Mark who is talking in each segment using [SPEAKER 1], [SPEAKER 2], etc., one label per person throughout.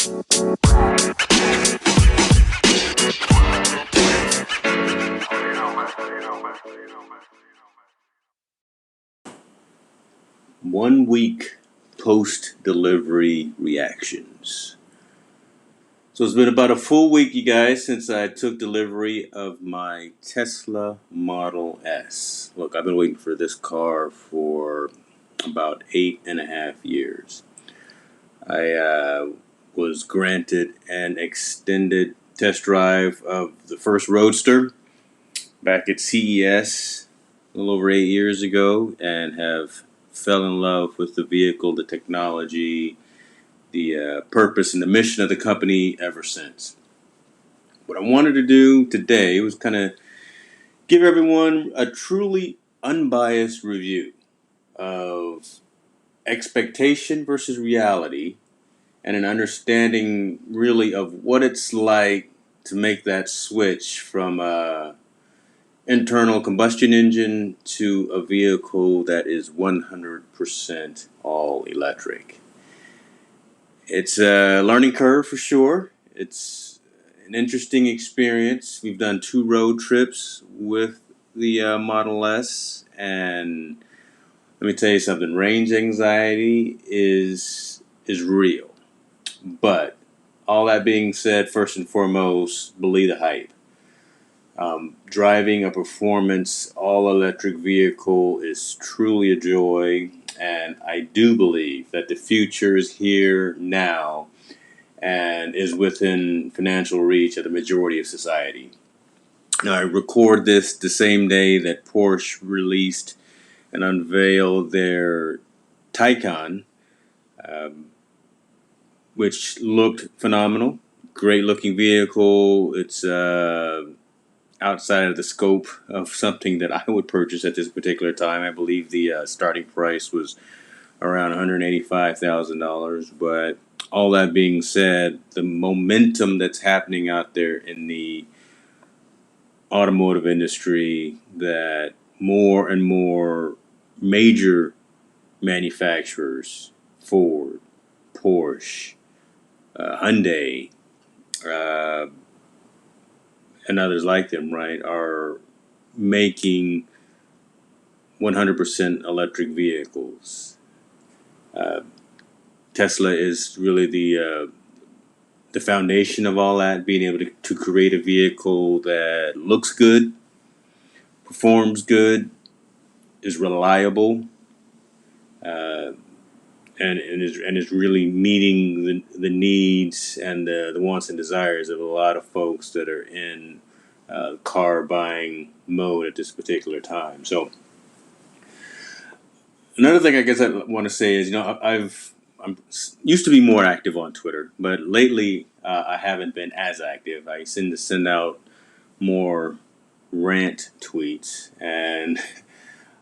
[SPEAKER 1] 1 week post-delivery reactions. So it's been about a full week, you guys, since I took delivery of my Tesla Model S. Look, I've been waiting for this car for about 8.5 years. I was granted an extended test drive of the first Roadster back at CES a little over 8 years ago, and have fell in love with the vehicle, the technology, the purpose, and the mission of the company ever since. What I wanted to do today was kind of give everyone a truly unbiased review of expectation versus reality, and an understanding really of what it's like to make that switch from internal combustion engine to a vehicle that is 100% all electric. It's a learning curve for sure. It's an interesting experience. We've done 2 road trips with the Model S, and let me tell you something, range anxiety is real. But all that being said, first and foremost, believe the hype. Driving a performance all-electric vehicle is truly a joy, and I do believe that the future is here now and is within financial reach of the majority of society. Now, I record this the same day that Porsche released and unveiled their Taycan, which looked phenomenal. Great-looking vehicle. It's outside of the scope of something that I would purchase at this particular time. I believe the starting price was around $185,000. But all that being said, the momentum that's happening out there in the automotive industry, that more and more major manufacturers, Ford, Porsche, Hyundai, and others like them, right, are making 100% electric vehicles. Tesla is really the foundation of all that, being able to create a vehicle that looks good, performs good, is reliable, and is really meeting the needs and the wants and desires of a lot of folks that are in car buying mode at this particular time. So another thing I guess I want to say is, I'm used to be more active on Twitter, but lately I haven't been as active. I tend to send out more rant tweets, and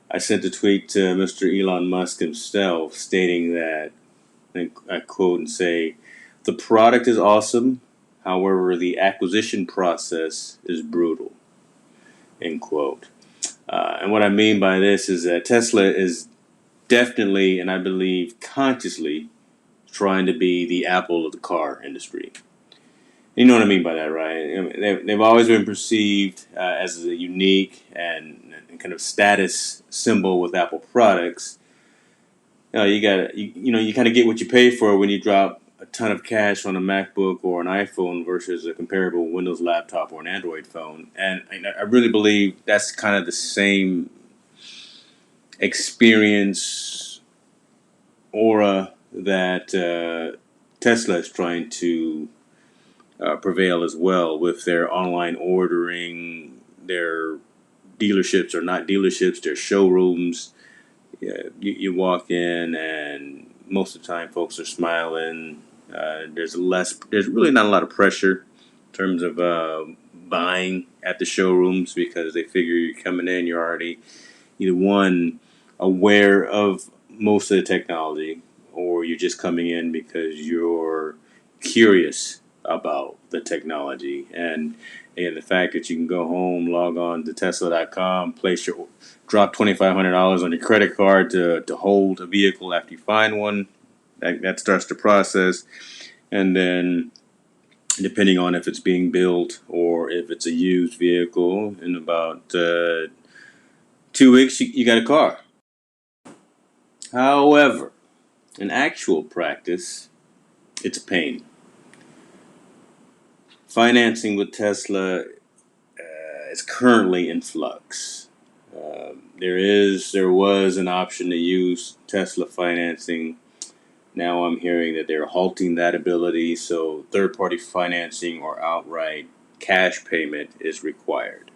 [SPEAKER 1] I sent a tweet to Mr. Elon Musk himself stating that, I quote and say, "The product is awesome, however, the acquisition process is brutal," end quote. And what I mean by this is that Tesla is definitely, and I believe consciously, trying to be the Apple of the car industry. You know what I mean by that, right? I mean, they've always been perceived as a unique and kind of status symbol with Apple products. You kind of get what you pay for when you drop a ton of cash on a MacBook or an iPhone versus a comparable Windows laptop or an Android phone. And I really believe that's kind of the same experience aura that Tesla is trying to prevail as well with their online ordering. Their dealerships are not dealerships, they're showrooms. You walk in, and most of the time folks are smiling. There's really not a lot of pressure in terms of buying at the showrooms, because they figure you're coming in, you're already either one, aware of most of the technology, or you're just coming in because you're curious about the technology. And the fact that you can go home, log on to Tesla.com, drop $2,500 on your credit card to hold a vehicle after you find one, that starts the process. And then, depending on if it's being built or if it's a used vehicle, in about 2 weeks, you got a car. However, in actual practice, it's a pain. Financing with Tesla is currently in flux. There was an option to use Tesla financing. Now I'm hearing that they're halting that ability, so third-party financing or outright cash payment is required.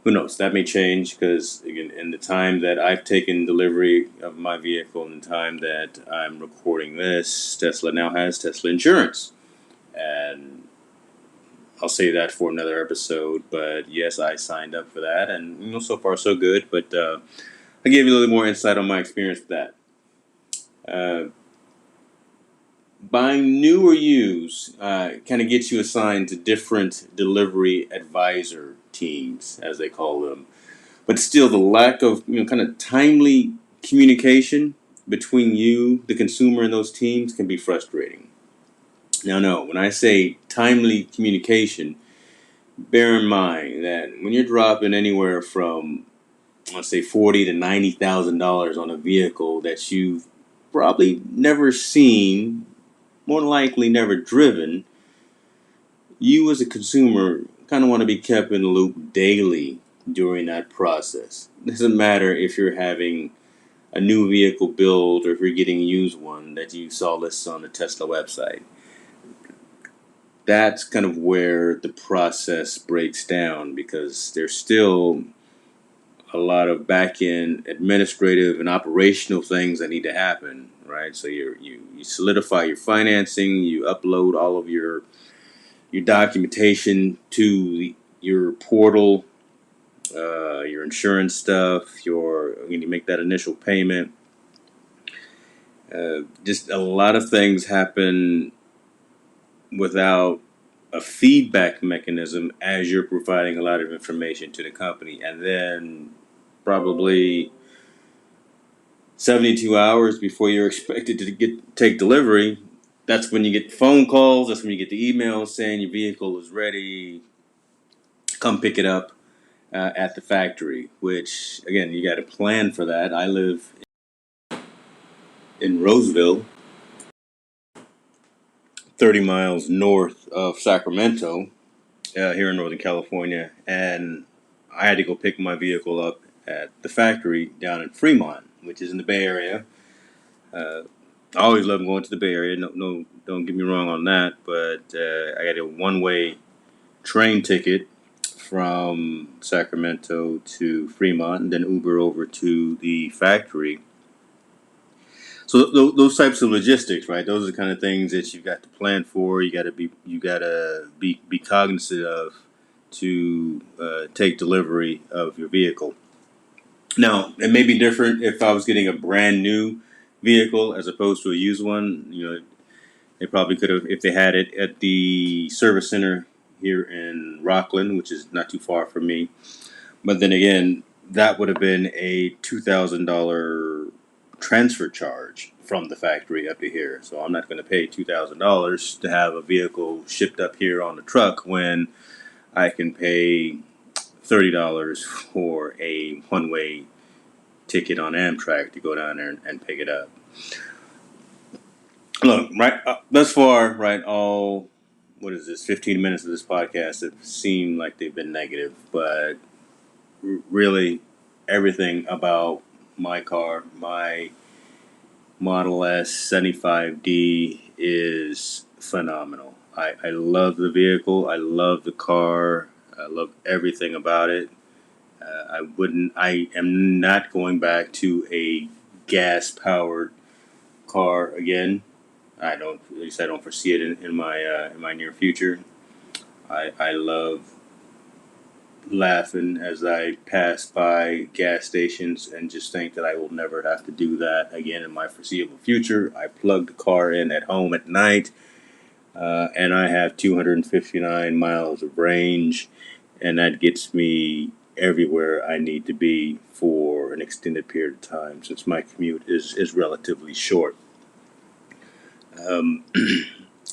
[SPEAKER 1] Who knows? That may change because, again, in the time that I've taken delivery of my vehicle and the time that I'm recording this, Tesla now has Tesla insurance. And I'll say that for another episode, but yes, I signed up for that, and so far so good. But I gave you a little more insight on my experience with that. Uh, Buying new or used kind of gets you assigned to different delivery advisor teams, as they call them. But still, the lack of kind of timely communication between you, the consumer, and those teams can be frustrating. Now, no, when I say timely communication, bear in mind that when you're dropping anywhere from, let's say, $40,000 to $90,000 on a vehicle that you've probably never seen, more than likely never driven, you as a consumer kind of want to be kept in the loop daily during that process. It doesn't matter if you're having a new vehicle build or if you're getting a used one that you saw listed on the Tesla website. That's kind of where the process breaks down because there's still a lot of back-end administrative and operational things that need to happen, right? So you solidify your financing, you upload all of your documentation to your portal, your insurance stuff, when you make that initial payment. Just a lot of things happen without a feedback mechanism as you're providing a lot of information to the company. And then probably 72 hours before you're expected to take delivery, that's when you get phone calls, that's when you get the emails saying your vehicle is ready, come pick it up at the factory, which, again, you got to plan for that. I live in Roseville, 30 miles north of Sacramento, here in Northern California, and I had to go pick my vehicle up at the factory down in Fremont, which is in the Bay Area. I always love going to the Bay Area. No, don't get me wrong on that. But I got a one-way train ticket from Sacramento to Fremont, and then Uber over to the factory. So those types of logistics, right? Those are the kind of things that you've got to plan for. You got to be cognizant of to take delivery of your vehicle. Now, it may be different if I was getting a brand new vehicle as opposed to a used one. They probably could have, if they had it at the service center here in Rockland, which is not too far from me. But then again, that would have been a $2,000 transfer charge from the factory up to here. So I'm not going to pay $2,000 to have a vehicle shipped up here on the truck when I can pay $30 for a one-way ticket on Amtrak to go down there and pick it up. Look, right, thus far, right, what is this, 15 minutes of this podcast have seemed like they've been negative, but really everything about my car, my Model S 75D is phenomenal. I love the vehicle. I love the car. I love everything about it. I am not going back to a gas-powered car again. At least I don't foresee it in my near future. I love laughing as I pass by gas stations and just think that I will never have to do that again in my foreseeable future. I plug the car in at home at night, and I have 259 miles of range, and that gets me everywhere I need to be for an extended period of time since my commute is relatively short. Um,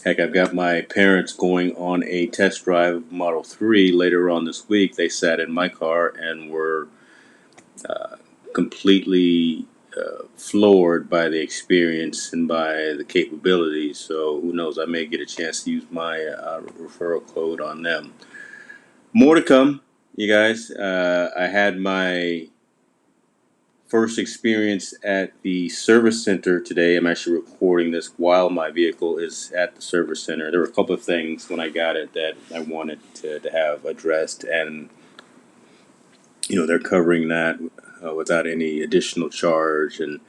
[SPEAKER 1] Heck, I've got my parents going on a test drive Model 3 later on this week. They sat in my car and were completely floored by the experience and by the capabilities. So who knows? I may get a chance to use my referral code on them. More to come, you guys. I had my first experience at the service center today. I'm actually recording this while my vehicle is at the service center. There were a couple of things when I got it that I wanted to have addressed, and they're covering that without any additional charge. And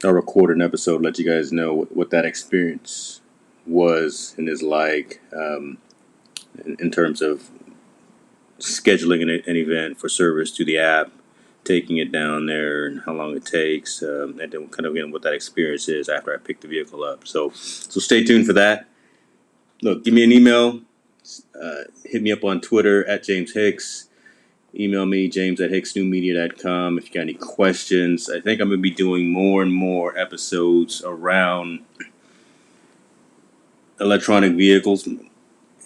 [SPEAKER 1] I'll record an episode, let you guys know what that experience was and is like in terms of scheduling an event for service through the app, taking it down there, and how long it takes, and then kind of what that experience is after I pick the vehicle up. So stay tuned for that. Look, give me an email. Hit me up on Twitter at James Hicks. Email me, james@hicksnewmedia.com, if you got any questions. I think I'm going to be doing more and more episodes around electronic vehicles,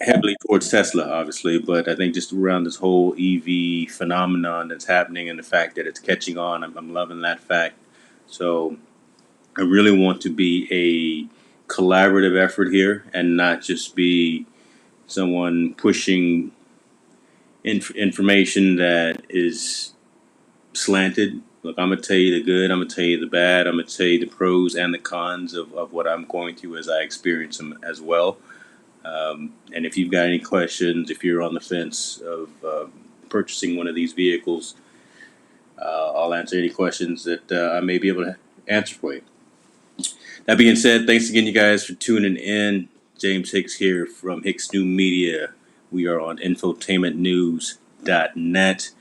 [SPEAKER 1] heavily towards Tesla, obviously, but I think just around this whole EV phenomenon that's happening and the fact that it's catching on, I'm loving that fact. So I really want to be a collaborative effort here and not just be someone pushing information that is slanted. Look, I'm going to tell you the good, I'm going to tell you the bad, I'm going to tell you the pros and the cons of what I'm going through as I experience them as well. And if you've got any questions, if you're on the fence of purchasing one of these vehicles, I'll answer any questions that I may be able to answer for you. That being said, thanks again, you guys, for tuning in. James Hicks here from Hicks New Media. We are on infotainmentnews.net.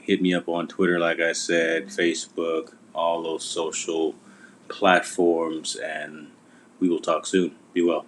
[SPEAKER 1] Hit me up on Twitter, like I said, Facebook, all those social platforms, and we will talk soon. Be well.